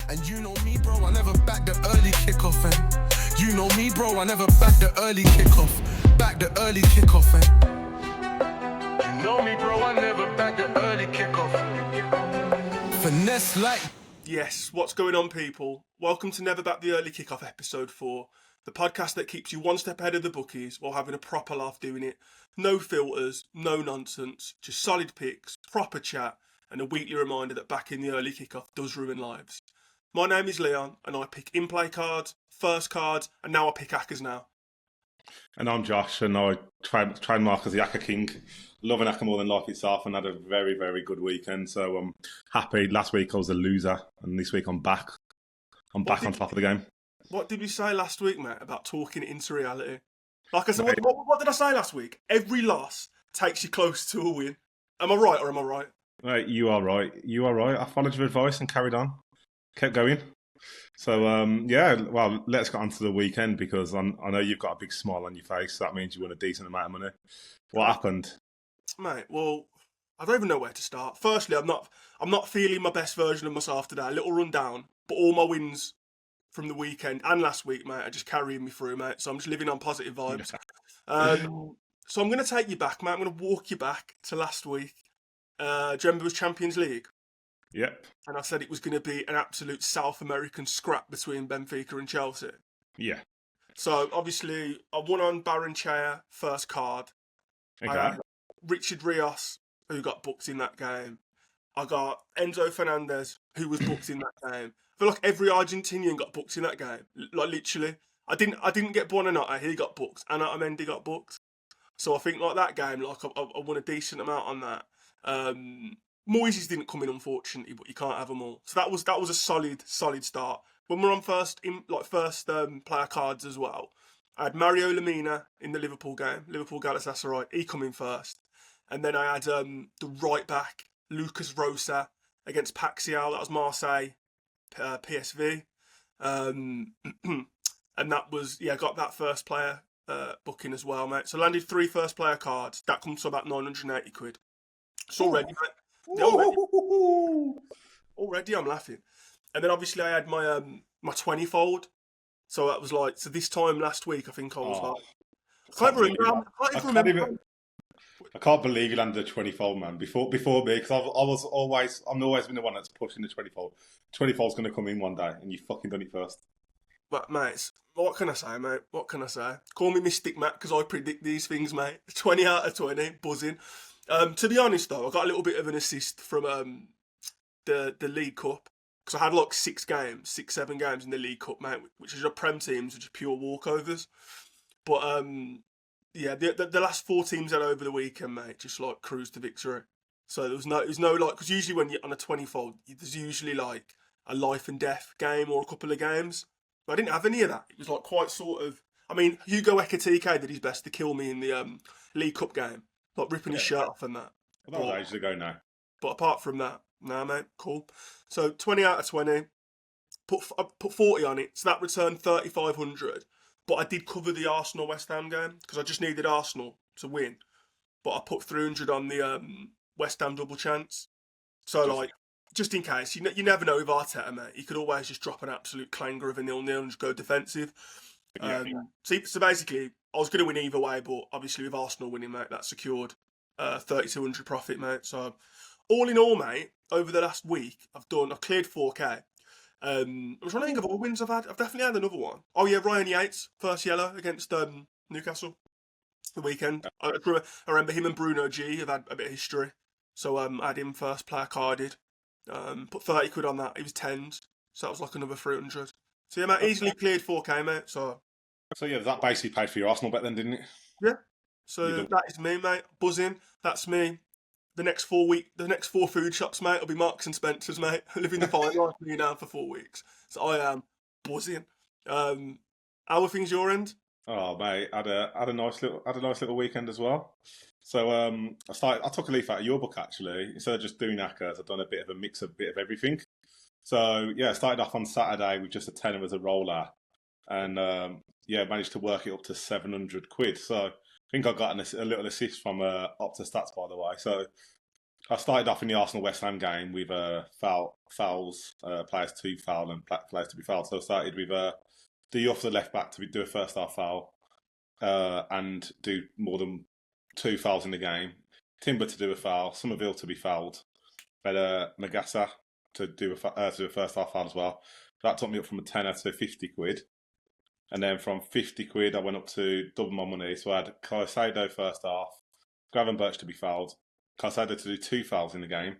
And you know me, bro, I never back the early kickoff. And you know me, bro, I never back the early kickoff. Back the early kickoff. And you know me, bro, I never back the early kickoff. Finesse like. Yes, what's going on, people? Welcome to Never Back the Early Kickoff episode 4, the podcast that keeps you one step ahead of the bookies while having a proper laugh doing it. No filters, no nonsense, just solid picks, proper chat, and a weekly reminder that backing the early kickoff does ruin lives. My name is Leon, and I pick in-play cards, first cards, and now I pick accas now. And I'm Josh, and I trademark as the Akka King. Loving Akka more than life itself, and had a very, very good weekend. So I'm happy. Last week I was a loser, and this week I'm back. I'm back on top of the game. What did we say last week, mate, about talking it into reality? Like I said, what did I say last week? Every loss takes you close to a win. Am I right or am I right? Right, you are right. You are right. I followed your advice and carried on. Kept going. So, well, let's get on to the weekend because I know you've got a big smile on your face. So that means you won a decent amount of money. What happened? Mate, well, I don't even know where to start. Firstly, I'm not feeling my best version of myself today. A little rundown, but all my wins from the weekend and last week, mate, are just carrying me through, mate. So I'm just living on positive vibes. So I'm going to take you back, mate. I'm going to walk you back to last week. Do you remember it was Champions League? Yep. And I said it was going to be an absolute South American scrap between Benfica and Chelsea. Yeah. So obviously, I won on Barrenechea, first card. Okay. I had Richard Rios, who got booked in that game. I got Enzo Fernandez, who was booked in that game. I feel like every Argentinian got booked in that game. Like literally, I didn't get Buonanotte. He got booked. Anna Amendi got booked. So I think like that game, like I won a decent amount on that. Moises didn't come in, unfortunately, but you can't have them all. So that was a solid start. When we're on first player cards as well, I had Mario Lemina in the Liverpool game, Liverpool Galatasaray. He come in first, and then I had the right back Lucas Rosa against Paxial. That was Marseille, PSV, and that was I got that first player booking as well, mate. So I landed 3 first player cards. That comes to about 980 quid. It's already, mate. Already I'm laughing. And then obviously I had my my 20-fold. So that was like, so this time last week I think I was like, I can't remember. I can't believe you landed a 20-fold, man. Before me, because I'm always been the one that's pushing the 20-fold. 20-fold's going to come in one day, and you fucking done it first. But mates, what can I say, mate? What can I say? Call me Mystic Matt because I predict these things, mate. 20 out of 20, buzzing. To be honest though, I got a little bit of an assist from the League Cup because I had like 6, 7 games in the League Cup, mate, which is your Prem teams, which are pure walkovers. But the last 4 teams out over the weekend, mate, just like cruised to victory. So there was no like, because usually when you're on a 20-fold, there's usually like a life and death game or a couple of games. But I didn't have any of that. It was like quite sort of. I mean, Hugo Ekitike did his best to kill me in the League Cup game. Like ripping his shirt off and that. Well, that was ages ago now. But apart from that, nah, mate, cool. So 20 out of 20. I put 40 on it, so that returned 3,500. But I did cover the Arsenal West Ham game because I just needed Arsenal to win. But I put 300 on the West Ham double chance. So just in case, you never know with Arteta, mate. He could always just drop an absolute clanger of a 0-0 and just go defensive. So basically, I was going to win either way, but obviously with Arsenal winning, mate, that secured 3,200 profit, mate. So all in all, mate, over the last week, I've cleared 4K. I'm trying to think of all wins I've had. I've definitely had another one. Oh yeah, Ryan Yates, first yellow against Newcastle the weekend. I remember him and Bruno G have had a bit of history. So I had him first player carded. Put 30 quid on that. He was 10s. So that was like another 300. So yeah, mate, easily cleared 4K, mate. So yeah, that basically paid for your Arsenal bet then, didn't it? Yeah. So that is me, mate. Buzzing. That's me. The next 4 food shops, mate, will be Marks and Spencer's, mate. Living the fine life, me down for 4 weeks. So I am buzzing. How are things your end? Oh mate, had a nice little weekend as well. So I took a leaf out of your book actually. Instead of just doing accas, I've done a bit of everything. So yeah, I started off on Saturday with just a tenner as a roller, and managed to work it up to 700 quid. So I think I got a little assist from Opta Stats, by the way. So I started off in the Arsenal West Ham game with fouls, players to foul and players to be fouled. So I started with do you off the left back to do a first half foul and do more than 2 fouls in the game. Timber to do a foul, Somerville to be fouled, but Magassa to do a first half foul as well. That took me up from a tenner to 50 quid. And then from 50 quid, I went up to double my money. So I had Caicedo first half, Gravenberch to be fouled, Caicedo to do 2 fouls in the game.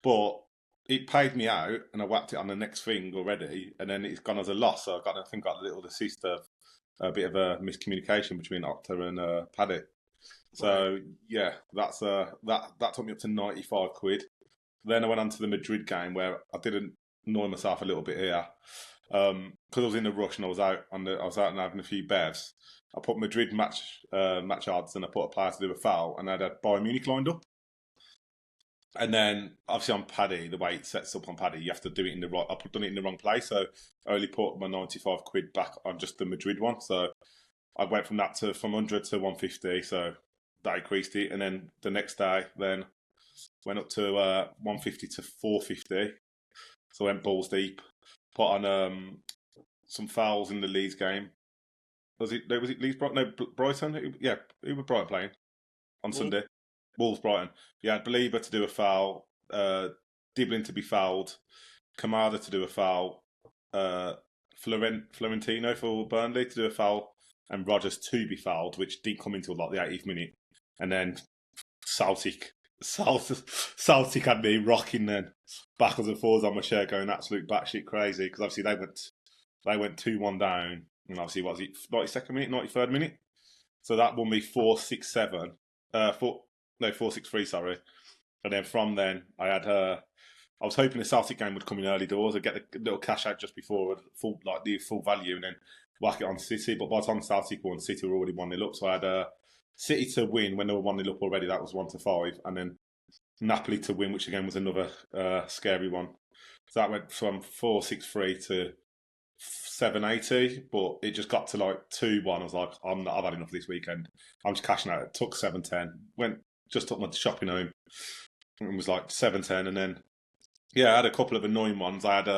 But it paid me out, and I whacked it on the next thing already, and then it's gone as a loss. So I think got a little assist of a bit of a miscommunication between Octa and Paddy. So yeah, that took me up to 95 quid. Then I went on to the Madrid game where I didn't annoy myself a little bit here because I was in a rush and I was out and having a few bevs. I put Madrid match odds and I put a player to do a foul, and I had Bayern Munich lined up. And then obviously on Paddy, the way it sets up on Paddy, you have to do it in the right. I've done it in the wrong place, so I only put my 95 quid back on just the Madrid one. So I went from 100 to 150. So that increased it, and then the next day, then went up to 150 to 450. So I went balls deep. Put on some fouls in the Leeds game. Was it Leeds Brighton? No, Brighton. Who were Brighton playing on Sunday? Wolves Brighton. You had Believer to do a foul, Diblin to be fouled, Kamada to do a foul, Florentino for Burnley to do a foul, and Rodgers to be fouled, which did come into like the 80th minute. And then Celtic had me rocking then backwards and forwards on my chair, going absolute batshit crazy because obviously they went 2-1 down, and obviously what was it 92nd minute, 93rd minute. So that won me 4-6-7. 4-6-3, sorry. And then from then, I was hoping the Celtic game would come in early doors. I'd get the little cash out just before the full value, and then whack it on City. But by the time Celtic won, City were already 1-0 up. So I had City to win when they were 1-0 up already. That was 1-5, and then Napoli to win, which again was another scary one. So that went from 4-6-3 to 780, but it just got to like 2-1. I was like, I've had enough this weekend. I'm just cashing out. It took 7-10. Took my shopping home. It was like 7-10, and then I had a couple of annoying ones. I had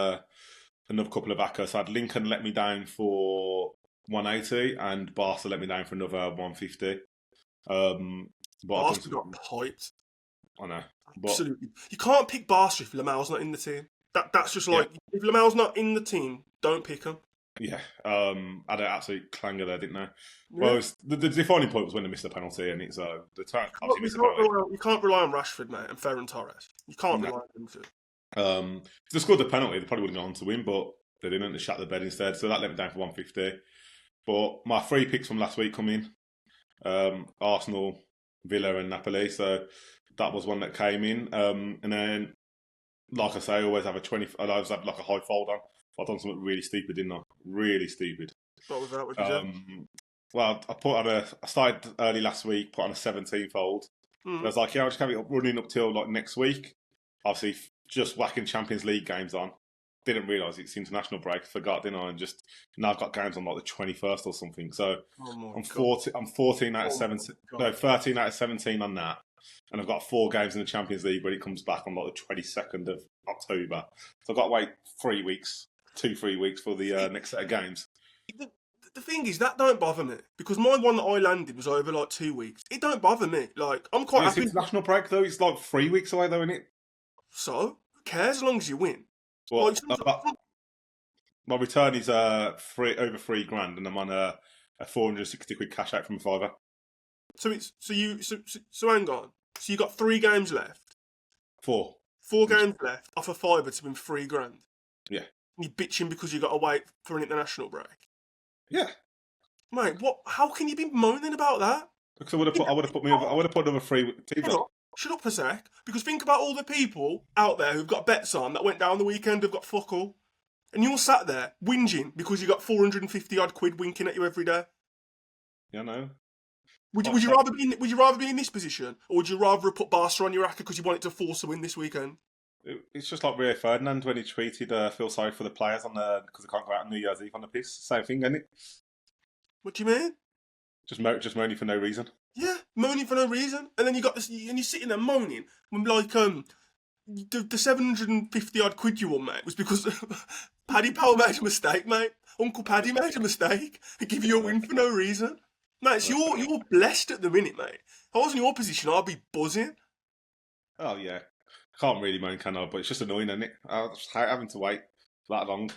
another couple of accas. I had Lincoln let me down for 180, and Barca let me down for another 150. Barca got piped. I know. Absolutely. You can't pick Barca if Lamel's not in the team. That's just like, if Lamel's not in the team, don't pick him. Yeah, I had an absolute clanger there, didn't I? Yeah. Well, the defining point was when they missed the penalty, and it's the time. You can't rely on Rashford, mate, and Ferran Torres. You can't rely on them two. If they scored the penalty, they probably would have gone on to win, but they didn't. They shut the bed instead, so that let me down for 150. But my 3 picks from last week come in: Arsenal, Villa, and Napoli. So that was one that came in, and then, like I say, I always have I always have like a high fold on. I've done something really stupid, didn't I? Really stupid. What was that? What did you do? Well, I started early last week, put on a 17 fold. I was like, I'll just have it running up till like next week. Obviously, just whacking Champions League games on. Didn't realise it's international break. Forgot, didn't I? And just now I've got games on like the 21st or something. So I'm 14 out of 17. No, 13 out of 17 on that. And I've got 4 games in the Champions League when it comes back on like the 22nd of October. So I've got to wait 3 weeks. 2-3 weeks for the next set of games. The thing is, that don't bother me, because my one that I landed was over like 2 weeks. It don't bother me. Like, I'm quite happy. It's international break though. It's like 3 weeks away though, isn't it? So, who cares as long as you win? Well, my return is over £3,000, and I'm on a 460 quid cash out from a fiver. So hang on. So you got 3 games left. 4 games left off a fiver to win £3,000. Yeah. You're bitching because you got to wait for an international break. Yeah, mate. What? How can you be moaning about that? Because I would have put another 3. Shut up a sec. Because think about all the people out there who've got bets on that went down the weekend, who've got fuck all, and you're sat there whinging because you got 450 odd quid winking at you every day. Yeah, I know. Would you rather be in this position, or would you rather have put Barca on your account because you wanted to force a win this weekend? It's just like Rio Ferdinand when he tweeted, "Feel sorry for the players because they can't go out on New Year's Eve on the piss." Same thing, isn't it? What do you mean? Just moaning for no reason. Yeah, moaning for no reason, and then you got this, and you're sitting there moaning when like the 750 odd quid you won, mate, was because Paddy Powell made a mistake, mate. Uncle Paddy made a mistake and give you a win for no reason, mate. It's you're blessed at the minute, mate. If I was in your position, I'd be buzzing. Oh yeah, can't really moan, can I? But it's just annoying, isn't it? I just hate having to wait that long.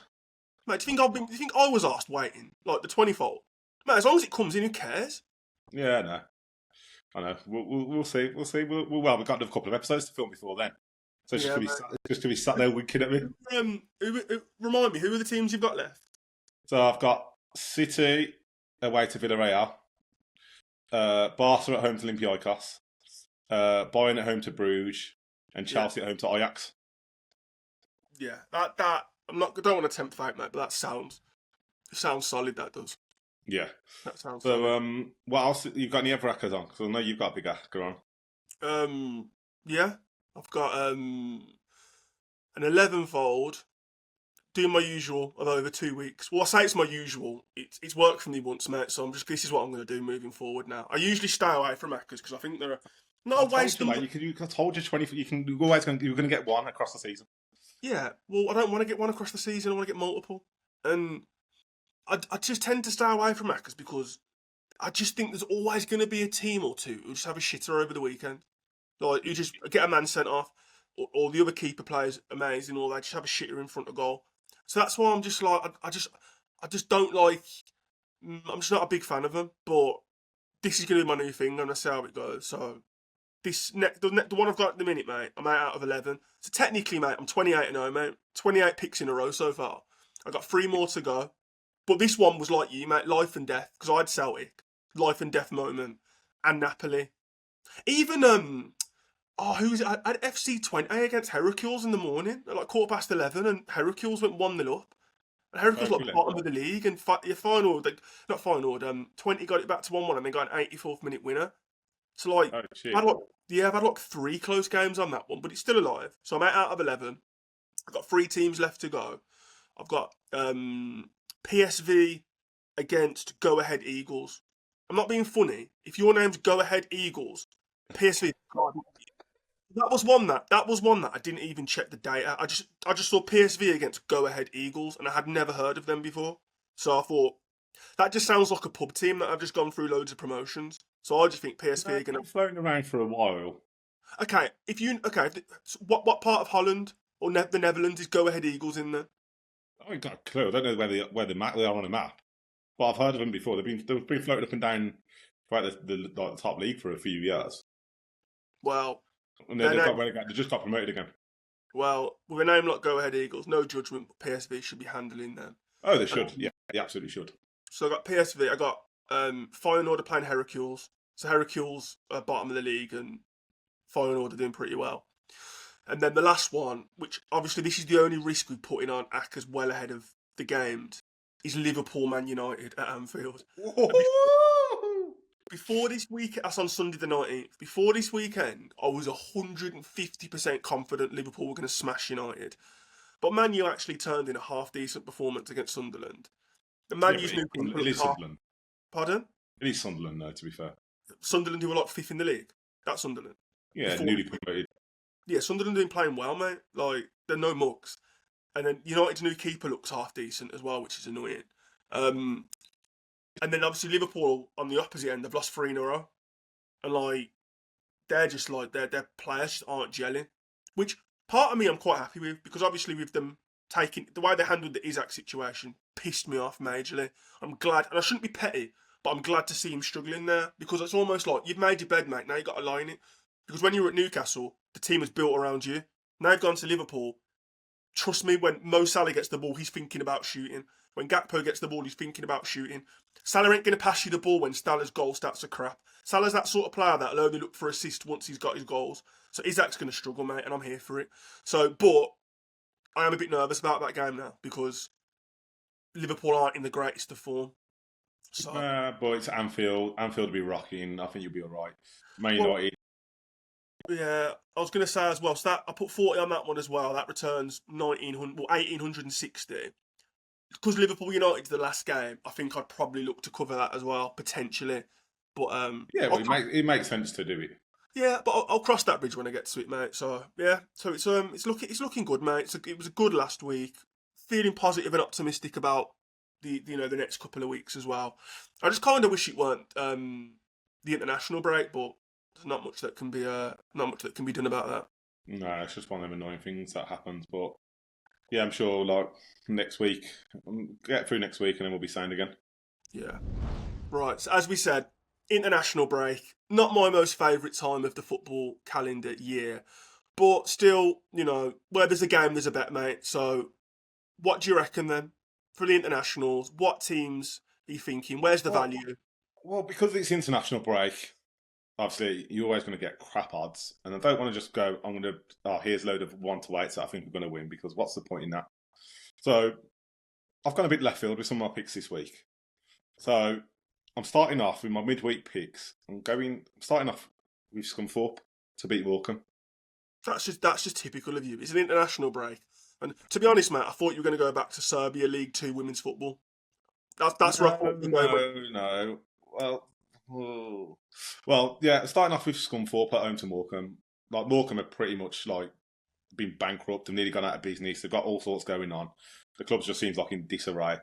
Mate, do you think I was asked waiting like the 20-fold? Mate, as long as it comes in, who cares? Yeah, no, I know. We'll see. We'll see. Well, we've got another couple of episodes to film before then, so it's Yeah, just gonna be sat there winking at me. Remind me, who are the teams you've got left? So I've got City away to Villarreal, Barca at home to Olympiacos, Bayern at home to Bruges, and Chelsea at home to Ajax. Yeah, that I don't want to tempt fate, mate, but that sounds solid. That does. Yeah. That sounds So, solid. what else? You've got any other accas on? Because I know you've got a big acca on. Yeah, I've got an 11-fold. Doing my usual of over 2 weeks. Well, I say it's my usual. It's worked for me once, mate. So this is what I'm going to do moving forward now. I usually stay away from accas because I think they're not a waste of money. I told you 20. You're always going to get one across the season. Yeah, well, I don't want to get one across the season. I want to get multiple, and I just tend to stay away from accas because I just think there's always going to be a team or two who just have a shitter over the weekend. Like you just get a man sent off, or the other keeper plays amazing, or they just have a shitter in front of goal. So that's why I'm just like I just don't like. I'm just not a big fan of them. But this is going to be my new thing. I'm going to see how it goes. So the one I've got at the minute, mate, I'm 8 out of 11. So technically, mate, I'm 28-0, mate. 28 picks in a row so far. I got 3 more to go. But this one was like you, mate, life and death. Because I had Celtic, life and death moment, and Napoli. Even who was it? I had FC20 against Heracles in the morning at like 11:15, and Heracles went 1-0 up. And Heracles like bottom of the league, and final, not final, 20 got it back to 1-1, and they got an 84th minute winner. So like, I've had like 3 close games on that one, but it's still alive. So I'm 8 out of 11. I've got 3 teams left to go. I've got PSV against Go Ahead Eagles. I'm not being funny. If your name's Go Ahead Eagles, PSV. That was one that I didn't even check the data. I just saw PSV against Go Ahead Eagles, and I had never heard of them before. So I thought that just sounds like a pub team that I've just gone through loads of promotions. So I just think PSV are going to floating around for a while. Okay, what part of Holland or the Netherlands is Go Ahead Eagles in there? I ain't got a clue. I don't know where they are on a map, but I've heard of them before. They've been floated up and down throughout the top league for a few years. Well, and they just got promoted again. Well, with a name like Go Ahead Eagles, no judgment, but PSV should be handling them. Oh, they should. Yeah, they absolutely should. So I got PSV. I got Feyenoord playing Heracles. So Heracles are bottom of the league, and Feyenoord are doing pretty well. And then the last one, which obviously this is the only risk we put in on accas well ahead of the games, is Liverpool Man United at Anfield. Before this week, that's on Sunday the 19th. Before this weekend, I was 150% confident Liverpool were going to smash United. But Man U actually turned in a half-decent performance against Sunderland. And Man U's new people... It is Sunderland. Pardon? It is Sunderland, though, to be fair. Sunderland, who were like 5th in the league. That's Sunderland. Yeah, newly promoted. Yeah, Sunderland have been playing well, mate. Like, they're no mucks. And then United's new keeper looks half-decent as well, which is annoying. And then obviously Liverpool on the opposite end, they've lost 3 in a row. And like, they're just like, their players just aren't gelling. Which part of me I'm quite happy with, because obviously with them taking, the way they handled the Isaac situation pissed me off majorly. I'm glad, and I shouldn't be petty, but I'm glad to see him struggling there, because it's almost like, you've made your bed, mate, now you've got to lie in it. Because when you were at Newcastle, the team was built around you. Now you've gone to Liverpool. Trust me, when Mo Salah gets the ball, he's thinking about shooting. When Gakpo gets the ball, he's thinking about shooting. Salah ain't going to pass you the ball when Salah's goal stats are crap. Salah's that sort of player that'll only look for assist once he's got his goals. So Isaac's going to struggle, mate, and I'm here for it. So, but I am a bit nervous about that game now because Liverpool aren't in the greatest of form. So, but it's Anfield. Anfield will be rocking. I think you'll be all right. Man United. Yeah, I was going to say as well. So I put 40 on that one as well. That returns 1,860. Because Liverpool United's the last game, I think I'd probably look to cover that as well, potentially. But Yeah, well, it makes sense to do it. yeah, but I'll cross that bridge when I get to it, mate. So yeah, so it's looking good, mate. It was a good last week. Feeling positive and optimistic about the next couple of weeks as well. I just kind of wish it weren't the international break, but there's not much that can be done about that. No, it's just one of them annoying things that happens. But yeah, I'm sure like next week, get through next week, and then we'll be sound again. Yeah. Right. So as we said, international break. Not my most favourite time of the football calendar year, but still, where there's a game, there's a bet, mate. So, what do you reckon then for the internationals? What teams are you thinking? Where's the value? Well, because it's international break, obviously you're always going to get crap odds, and I don't want to just go. I'm going to. Oh, here's a load of 1-8 that I think we're going to win, because what's the point in that? So I've gone a bit left field with some of my picks this week. So I'm starting off with my midweek picks. I'm starting off with Scunthorpe to beat Morecambe. That's just typical of you. It's an international break, and to be honest, mate, I thought you were going to go back to Serbia League Two women's football. That's where I thought you were going. No. Well, yeah. Starting off with Scunthorpe at home to Morecambe. Like Morecambe are pretty much like been bankrupt and nearly gone out of business. They've got all sorts going on. The club just seems like in disarray.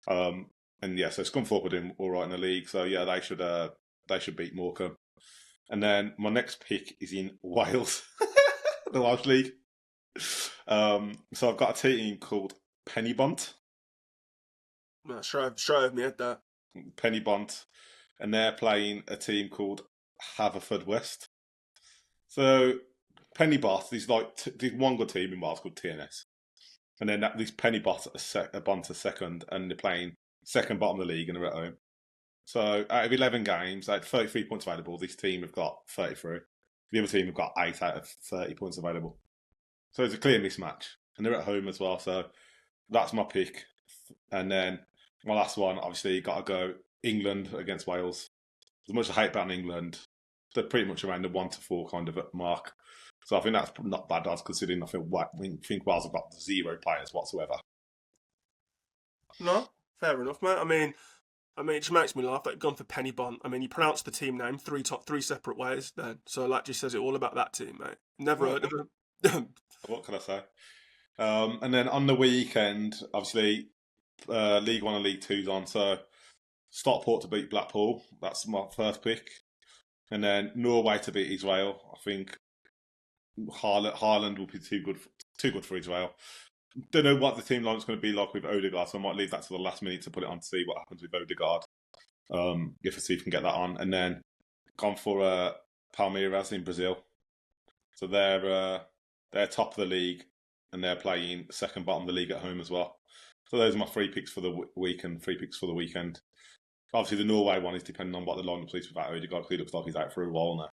And yeah, so Scunthorpe are doing all right in the league. So yeah, they should beat Morecambe. And then my next pick is in Wales, the Welsh League. So I've got a team called Pennybont. No, straight me at that. Pennybont, and they're playing a team called Haverfordwest. So Pennybont is there's one good team in Wales called TNS, and then this Pennybont are second, and they're playing second bottom of the league and they're at home. So out of 11 games, they had 33 points available. This team have got 33. The other team have got 8 out of 30 points available. So it's a clear mismatch, and they're at home as well. So that's my pick. And then my last one, obviously, got to go England against Wales. As much as I hate betting England, they're pretty much around the 1-4 kind of mark. So I think that's not bad odds, considering I think Wales have got 0 players whatsoever. No, fair enough, mate. I mean, it just makes me laugh that you've gone for Pennybont. I mean, you pronounce the team name three separate ways then. So that just says it all about that team, mate. Never heard of them. What can I say? And then on the weekend, obviously, League One and League Two's on. So Stockport to beat Blackpool. That's my first pick. And then Norway to beat Israel. I think Haaland will be too good for Israel. Don't know what the team line's going to be like with Odegaard, so I might leave that to the last minute to put it on to see what happens with Odegaard. If I see if we can get that on. And then gone for Palmeiras in Brazil. So they're top of the league, and they're playing second bottom of the league at home as well. So those are my 3 picks for the week and 3 picks for the weekend. Obviously, the Norway one is depending on what the lineup is without Odegaard, because he looks like he's out for a while now.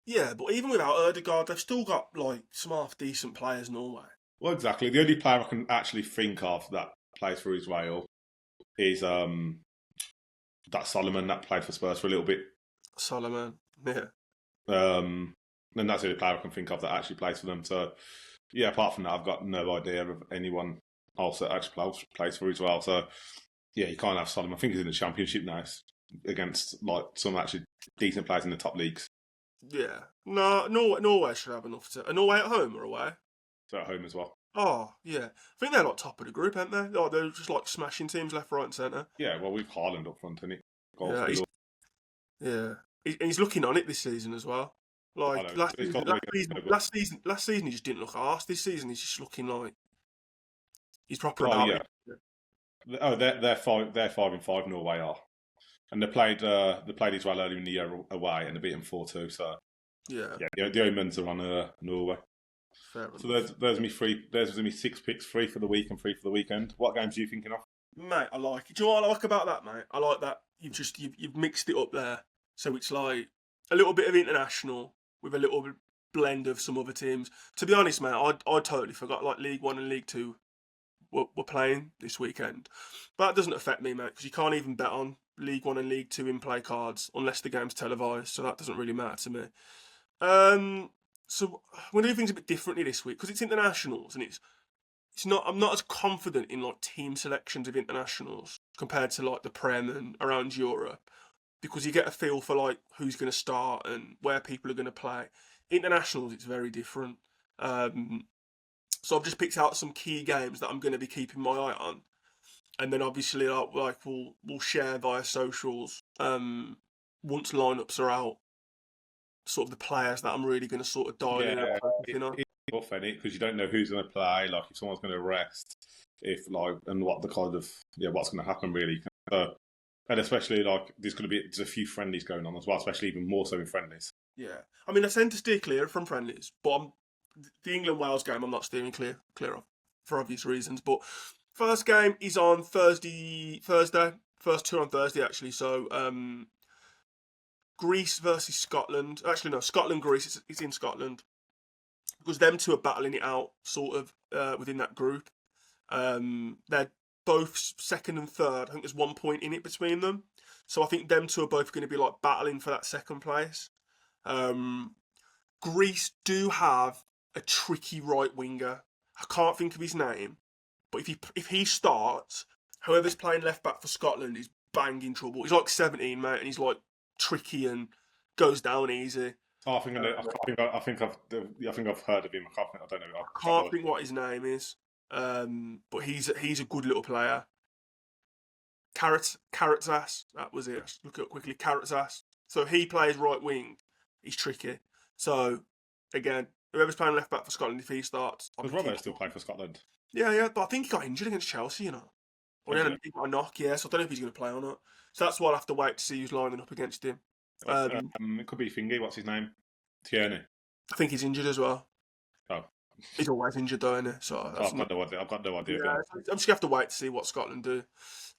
Yeah, but even without Odegaard, they've still got some half decent players, Norway. Well, exactly. The only player I can actually think of that plays for Israel is that Solomon that played for Spurs for a little bit. Solomon, yeah. And that's the only player I can think of that actually plays for them. So, yeah, apart from that, I've got no idea of anyone else that actually plays for Israel. So, yeah, you can't have Solomon. I think he's in the Championship now against some actually decent players in the top leagues. Yeah. No, Norway should have enough to... Are Norway at home or away? So at home as well. Oh, yeah. I think they're top of the group, aren't they? Oh, they're just smashing teams left, right and centre. Yeah, well, we've Haaland up front, isn't it? Yeah, he's looking on it this season as well. Last season he just didn't look arse. This season he's just looking like he's proper about it. Oh, they're 5-5. Norway are, and they played Israel earlier in the year away, and they beat them 4-2. So yeah, the omens are on Norway. Fair so there's me 6 picks, 3 for the week and 3 for the weekend. What games are you thinking of? Mate, I like it. Do you know what I like about that, mate? I like that you've mixed it up there, so it's like a little bit of international with a little blend of some other teams. To be honest, mate, I totally forgot League One and League Two were playing this weekend. But that doesn't affect me, mate, because you can't even bet on League One and League Two in play cards unless the game's televised, so that doesn't really matter to me. So we're doing things a bit differently this week because it's internationals, and it's not. I'm not as confident in team selections of internationals compared to the Prem and around Europe. because you get a feel for like who's going to start and where people are going to play. Internationals, it's very different. So I've just picked out some key games that I'm going to be keeping my eye on, and then obviously we'll share via socials once lineups are out, sort of the players that I'm really going to sort of dial in and Yeah, focusing on. it's tough, is because you don't know who's going to play, like if someone's going to rest, if like, and what the kind of what's going to happen really. And especially like there's a few friendlies going on as well, especially even more so in friendlies. Yeah, I mean I tend to steer clear from friendlies, but the England Wales game I'm not steering clear of for obvious reasons. But first game is on Thursday. First two on Thursday actually. So Greece versus Scotland. Actually no, Scotland Greece. It's in Scotland because them two are battling it out sort of within that group. They're both second and third. I think there's 1 point in it between them. So I think them two are both going to be like battling for that second place. Greece do have a tricky right winger. I can't think of his name, but if he starts, whoever's playing left back for Scotland is banging trouble. He's like 17, mate, and he's like tricky and goes down easy. Oh, I think I've heard of him. I don't know. I can't think what his name is, but he's a good little player. Carrot's ass. That was it. Let's look it up quickly. Carrot's ass. So he plays right wing. He's tricky. So again, whoever's playing left back for Scotland, if he starts, Does Robbo still play for Scotland? Yeah, but I think he got injured against Chelsea, you know. Or he got a knock, yeah. So I don't know if he's going to play or not. So that's why I'll have to wait to see who's lining up against him. It could be Fingy. What's his name? Tierney. I think he's injured as well. Oh, he's always injured though, isn't he? So I've got no idea. Yeah, I'm just going to have to wait to see what Scotland do.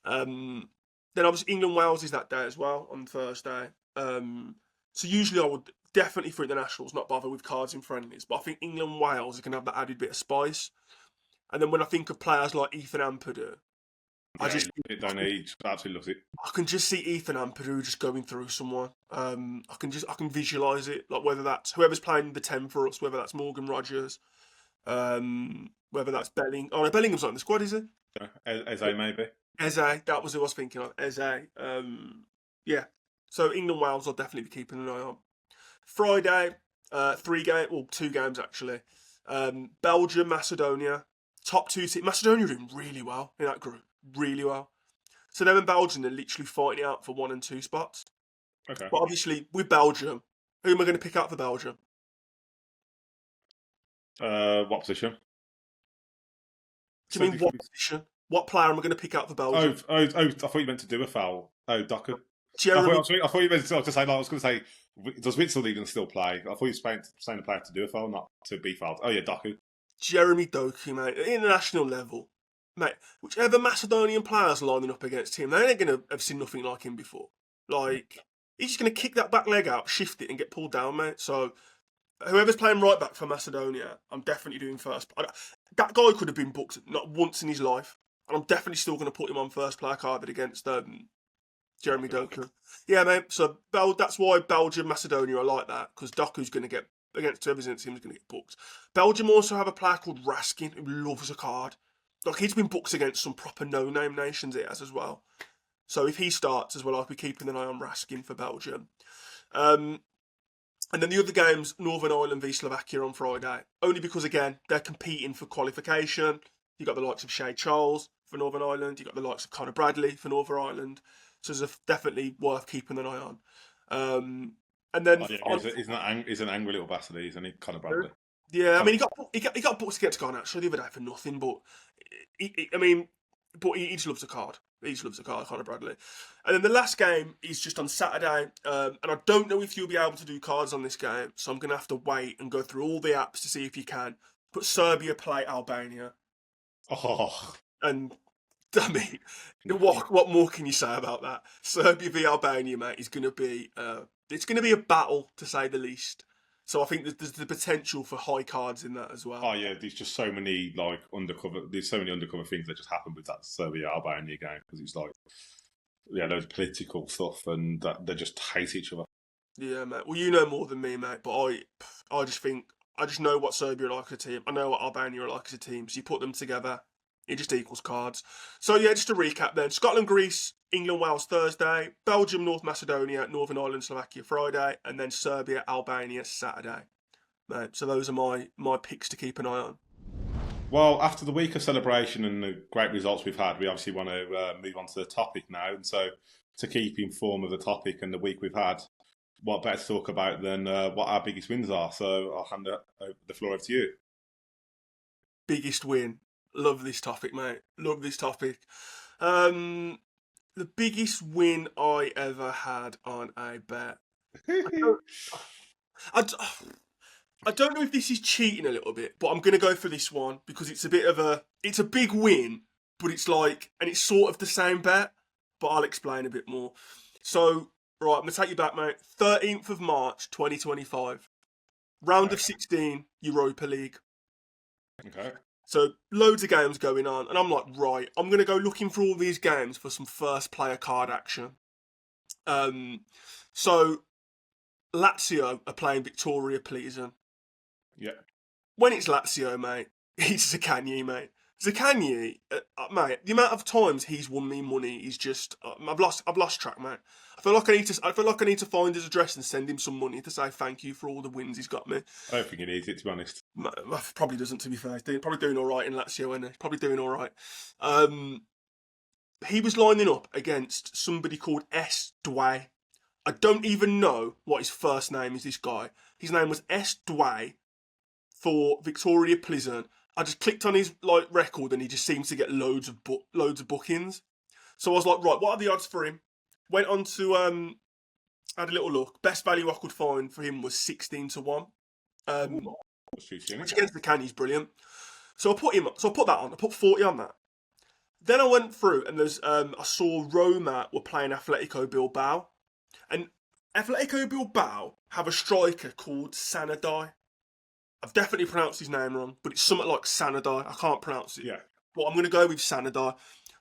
Then obviously England Wales is that day as well on Thursday. So usually I would definitely for internationals not bother with cards in friendlies, but I think England Wales are going to have that added bit of spice. And then when I think of players like Ethan Ampadu, He absolutely loves it. I can just see Ethan Ampadu just going through someone. I can visualise it, like whether that's whoever's playing the 10 for us, whether that's Morgan Rogers, whether that's Bellingham. Oh no, Bellingham's not in the squad, is he? Eze maybe. Eze, that was who I was thinking of. Eze. Yeah. So England Wales I'll definitely be keeping an eye on. Friday, 2 games actually. Belgium, Macedonia. Top 2 teams. Macedonia are doing really well in that group. Really well. So them and Belgium are literally fighting it out for 1 and 2 spots. Okay. But obviously, with Belgium, who am I going to pick out for Belgium? What position? Do you mean what position? What player am I going to pick out for Belgium? I thought you meant to do a foul. Oh, Doku. Jeremy, I thought you meant to say. Like, I was going to say, does Witzel even still play? I thought you were saying the player to do a foul, not to be fouled. Oh yeah, Doku. Jeremy Doku, mate, at international level, mate. Whichever Macedonian players lining up against him, they ain't going to have seen nothing like him before. Like, he's just going to kick that back leg out, shift it, and get pulled down, mate. So, whoever's playing right back for Macedonia, I'm definitely doing first. That guy could have been booked not once in his life, and I'm definitely still going to put him on first player carded against Jeremy Doku. Yeah, mate. So that's why Belgium, Macedonia are like that, because Doku's going to get against whoever's against him is going to get booked. Belgium also have a player called Raskin who loves a card. Like, he's been booked against some proper no-name nations he has as well. So if he starts as well, I'll be keeping an eye on Raskin for Belgium. And then the other games, Northern Ireland v Slovakia on Friday. Only because, again, they're competing for qualification. You've got the likes of Shay Charles for Northern Ireland. You've got the likes of Conor Bradley for Northern Ireland. So it's definitely worth keeping an eye on. And then he's an angry little bastard, isn't he? Conor Bradley. Yeah, I mean he got booked against Ghana actually the other day for nothing, but he just loves a card. He just loves a card, Conor Bradley. And then the last game is just on Saturday, and I don't know if you'll be able to do cards on this game, so I'm gonna have to wait and go through all the apps to see if you can. But Serbia play Albania. Oh, and I mean, what more can you say about that? Serbia v Albania, mate, is gonna be it's gonna be a battle to say the least. So I think there's the potential for high cards in that as well. Oh yeah, there's just so many undercover. There's so many undercover things that just happen with that Serbia Albania game because it's loads of political stuff and that they just hate each other. Yeah, mate. Well, you know more than me, mate. But I just know what Serbia are like as a team. I know what Albania are like as a team. So you put them together, It just equals cards. So yeah, just to recap then. Scotland, Greece, England, Wales Thursday. Belgium, North Macedonia, Northern Ireland, Slovakia Friday. And then Serbia, Albania Saturday. Mate, so those are my picks to keep an eye on. Well, after the week of celebration and the great results we've had, we obviously want to move on to the topic now. And so, to keep informed of the topic and the week we've had, what better to talk about than what our biggest wins are? So, I'll hand the floor over to you. Biggest win. Love this topic, mate. Love this topic. The biggest win I ever had on a bet. I don't know if this is cheating a little bit, but I'm going to go for this one because it's a big win, but it's like, and it's sort of the same bet, but I'll explain a bit more. So, right, I'm going to take you back, mate. 13th of March, 2025. Round of 16, Europa League. Okay. So, loads of games going on, and I'm like, right, I'm going to go looking for all these games for some first player card action. So, Lazio are playing Victoria Pleasant. Yeah. When it's Lazio, mate, it's Zaccagni, mate. Zaccagni, mate, the amount of times he's won me money is just I've lost track, mate. I feel like I need to find his address and send him some money to say thank you for all the wins he's got me. I don't think he needs it, to be honest. Probably doesn't, to be fair. He's probably doing all right in Lazio, isn't he? Probably doing all right. He was lining up against somebody called S. Dway. I don't even know what his first name is, this guy. His name was S. Dway for Victoria Pleasant. I just clicked on his record and he just seems to get loads of bookings. So I was like, right, what are the odds for him? Went on to had a little look. Best value I could find for him was 16-1. Which against the Canny's brilliant. So I put that on. I put 40 on that. Then I went through and I saw Roma were playing Atletico Bilbao. And Atletico Bilbao have a striker called Sanadai. I've definitely pronounced his name wrong, but it's something like Sanadai. I can't pronounce it. Yeah. But I'm going to go with Sanadai.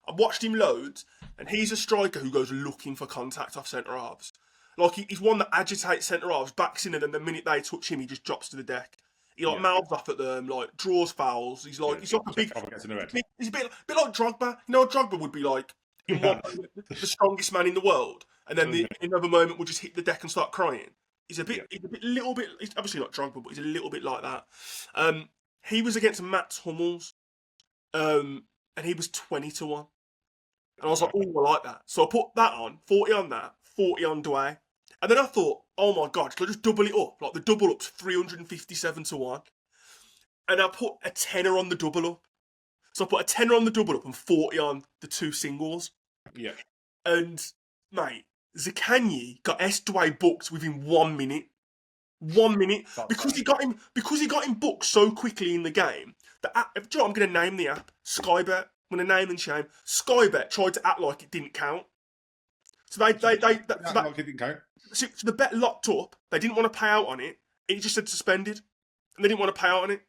I've watched him loads, and he's a striker who goes looking for contact off centre-halves. Like, he's one that agitates centre-halves, backs in, and then the minute they touch him, he just drops to the deck. He mouths off at them, draws fouls. He's like a big... He's a bit like Drogba. You know what Drogba would be like? In one moment, the strongest man in the world, and then in another moment would just hit the deck and start crying. He's little bit. He's obviously not Drogba, but he's a little bit like that. He was against Mats Hummels, and he was 20-1. And I was like, oh, I like that. So I put that on, 40 on that, 40 on Dway. And then I thought, oh my God, can I just double it up? Like the double up's 357-1. And I put a tenner on the double up. So I put a tenner on the double up and 40 on the two singles. Yeah. And, mate, Zaccagni got S. Dway booked within 1 minute. 1 minute. Because he got him booked so quickly in the game. The app, I'm going to name the app Skybet. I'm going to name and shame. Skybet tried to act like it didn't count. So like it didn't count. So the bet locked up. They didn't want to pay out on it. It just said suspended, and they didn't want to pay out on it.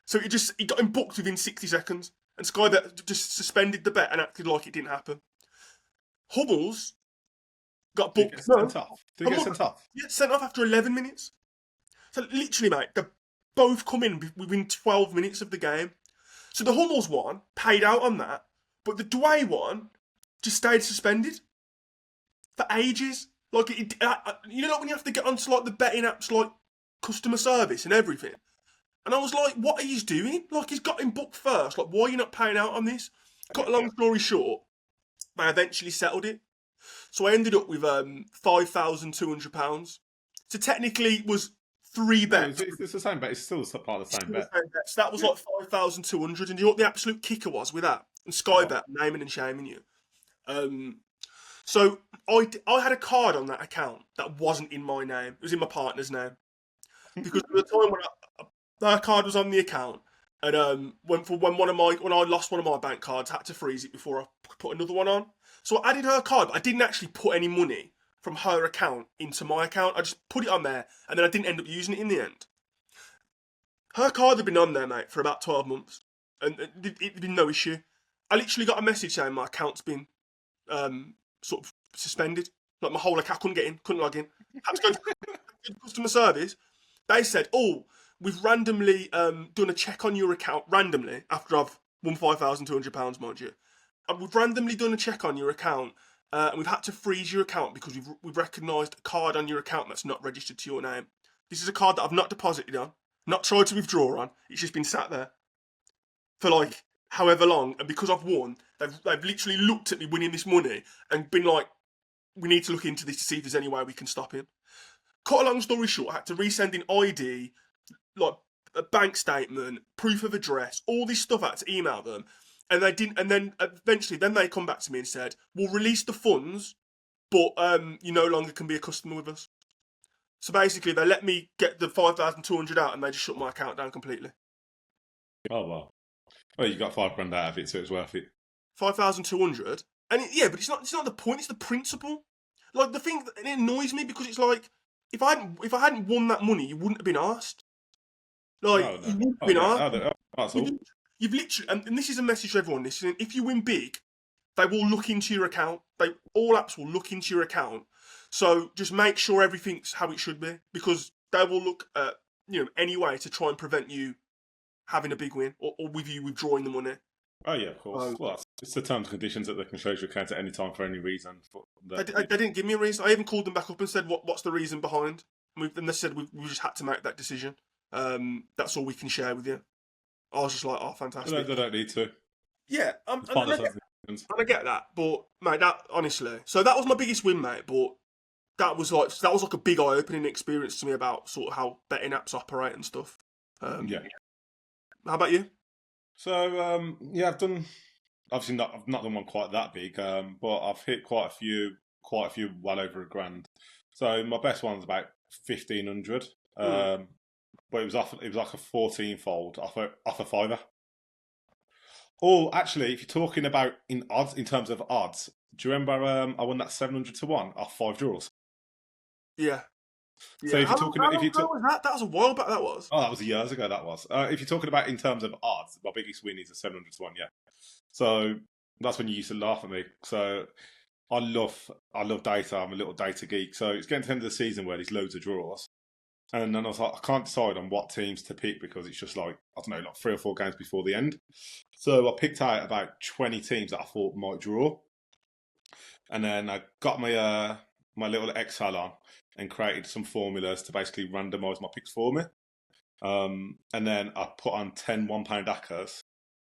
So he got him booked within 60 seconds, and Skybet just suspended the bet and acted like it didn't happen. Hummels got booked. Did he get sent off? Yeah, sent off after 11 minutes. So literally, mate, they both come in within 12 minutes of the game. So the Hummels one paid out on that, but the Dway one just stayed suspended for ages. Like, you know, when you have to get onto the betting apps, customer service and everything. And I was like, what are you doing? He's got him booked first. Why are you not paying out on this? Cut a long story short, they eventually settled it. So I ended up with £5,200. So technically it was 3 bets. It's the same bet. It's still part of the same bet. So that was 5,200. And you know what the absolute kicker was with that? And Skybet, naming and shaming you. So I had a card on that account that wasn't in my name. It was in my partner's name. Because at the time when that card was on the account, and when I lost one of my bank cards, I had to freeze it before I put another one on. So I added her card, but I didn't actually put any money from her account into my account. I just put it on there, and then I didn't end up using it in the end. Her card had been on there, mate, for about 12 months, and it'd been no issue. I literally got a message saying my account's been sort of suspended. My whole account, I couldn't get in, couldn't log in. Had to go to customer service. They said, oh, we've randomly done a check on your account randomly after I've won £5,200, mind you. And we've randomly done a check on your account, and we've had to freeze your account because we've recognised a card on your account that's not registered to your name. This is a card that I've not deposited on, not tried to withdraw on. It's just been sat there for like however long, and because I've won, they've literally looked at me winning this money and been like, we need to look into this to see if there's any way we can stop him. Cut a long story short, I had to resend in ID, like a bank statement, proof of address, all this stuff. I had to email them, and they didn't. And then eventually, they come back to me and said, "We'll release the funds, but you no longer can be a customer with us." So basically, they let me get the 5,200 out, and they just shut my account down completely. Oh well. Well, you got £5 out of it, so it's worth it. 5,200, and but it's not the point. It's the principle. Like the thing, and it annoys me because it's like if I hadn't won that money, you wouldn't have been asked. Like you wouldn't have been asked. That's all. You've literally, and this is a message to everyone listening. If you win big, they will look into your account. All apps will look into your account. So just make sure everything's how it should be, because they will look at any way to try and prevent you having a big win or with you withdrawing the money. Oh yeah, of course. Well, it's the terms and conditions that they can close your account at any time for any reason. They didn't give me a reason. I even called them back up and said, "What's the reason behind?" And they said we just had to make that decision. That's all we can share with you. I was just like, "Oh, fantastic." They don't need to. Yeah, and I get that, but mate, that honestly, so that was my biggest win, mate. But that was like a big eye-opening experience to me about sort of how betting apps operate and stuff. Yeah. How about you? So I've done. Obviously, I've not done one quite that big, but I've hit quite a few, well over £1,000. So my best one's about 1,500. But it was like a 14-fold off a fiver. Oh, actually, if you're talking about in terms of odds, do you remember I won that 700 to 1 off 5 draws? Yeah. So if you're talking, how was that? That was a while back. That was. Oh, that was years ago. That was. If you're talking about in terms of odds, my biggest win is a 700 to 1. Yeah. So that's when you used to laugh at me. So I love data. I'm a little data geek. So it's getting to the end of the season where there's loads of draws. And then I was like, I can't decide on what teams to pick because it's just like, I don't know, like 3 or 4 games before the end. So I picked out about 20 teams that I thought might draw. And then I got my my little Excel on and created some formulas to basically randomise my picks for me. And then I put on 10 £1 accas.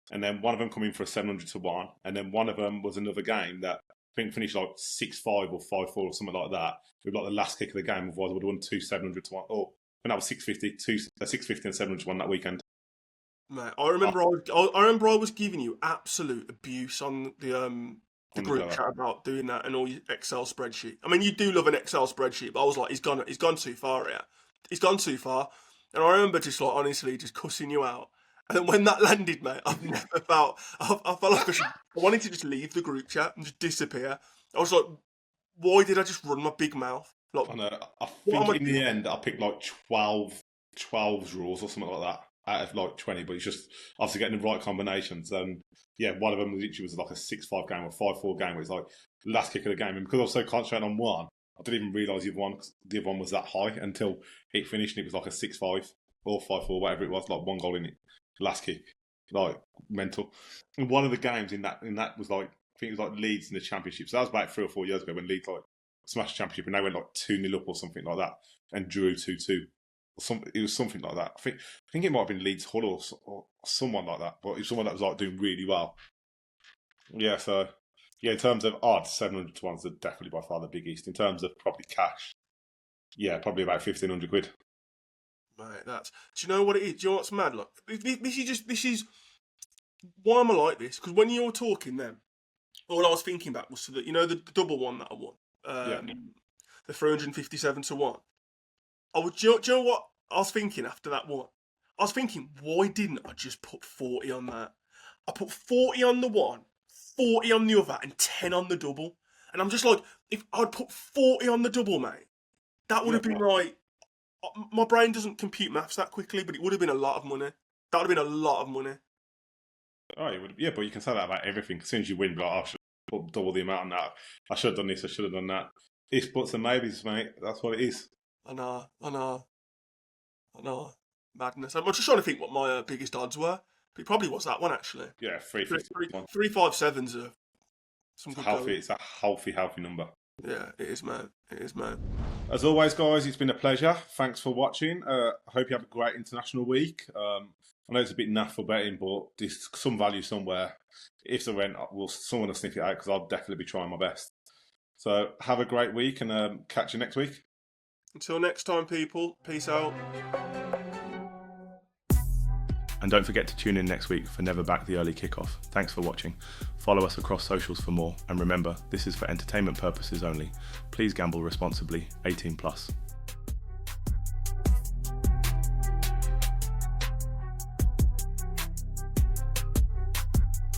And then one of them come in for a 700 to 1. And then one of them was another game that I think finished like 6-5 or 5-4 or something like that. With like the last kick of the game, otherwise I would have won 2 700 to 1. Oh, and that was 650 and 700 to 1 that weekend. Mate, I remember I was giving you absolute abuse on the group chat about doing that and all your Excel spreadsheet. I mean, you do love an Excel spreadsheet, but I was like, he's gone too far here. He's gone too far. And I remember just like honestly just cussing you out. And then when that landed, mate, I've never felt. I felt like I wanted to just leave the group chat and just disappear. I was like, why did I just run my big mouth? Like, I know. I think in the end, I picked like 12 draws or something like that out of like 20, but it's just obviously getting the right combinations. And yeah, one of them literally was like a 6-5 game or 5-4 game where it's like last kick of the game. And because I was so concentrated on one, I didn't even realise the other one was that high until it finished and it was like a 6-5 or 5-4, whatever it was, like 1 goal in it. Last kick, like mental. And one of the games in that was like, I think it was like Leeds in the Championship. So that was about 3 or 4 years ago when Leeds like smashed the Championship and they went like 2-0 up or something like that and drew 2-2. It was something like that. I think it might have been Leeds Hull or someone like that, but it was someone that was like doing really well. Yeah, so yeah, in terms of odds, 700 to 1 is definitely by far the biggest. In terms of probably cash, yeah, probably about 1,500 quid. Mate, do you know what it is? Do you know what's mad? Like, this is why am I like this? Because when you were talking then, all I was thinking about was that, the double one that I won, the 357 to 1. Do you know what I was thinking after that one? I was thinking, why didn't I just put 40 on that? I put 40 on the one, 40 on the other, and 10 on the double. And I'm just like, if I'd put 40 on the double, mate, that would have been like, my brain doesn't compute maths that quickly, but it would have been a lot of money. That would have been a lot of money. Oh, yeah, but you can say that about everything. As soon as you win, like, I should put double the amount on that. I should have done this, I should have done that. It's buts and maybes, mate. That's what it is. I know. Madness. I'm just trying to think what my biggest odds were. It probably was that one actually. Yeah, 350. 357's some good Healthy. going. It's a healthy number. Yeah, it is, man. It is, man. As always, guys, it's been a pleasure. Thanks for watching. I hope you have a great international week. I know it's a bit naff for betting, but there's some value somewhere. If the rent, someone will sniff it out because I'll definitely be trying my best. So have a great week and catch you next week. Until next time, people. Peace out. And don't forget to tune in next week for Never Back the Early Kickoff. Thanks for watching. Follow us across socials for more. And remember, this is for entertainment purposes only. Please gamble responsibly. 18+.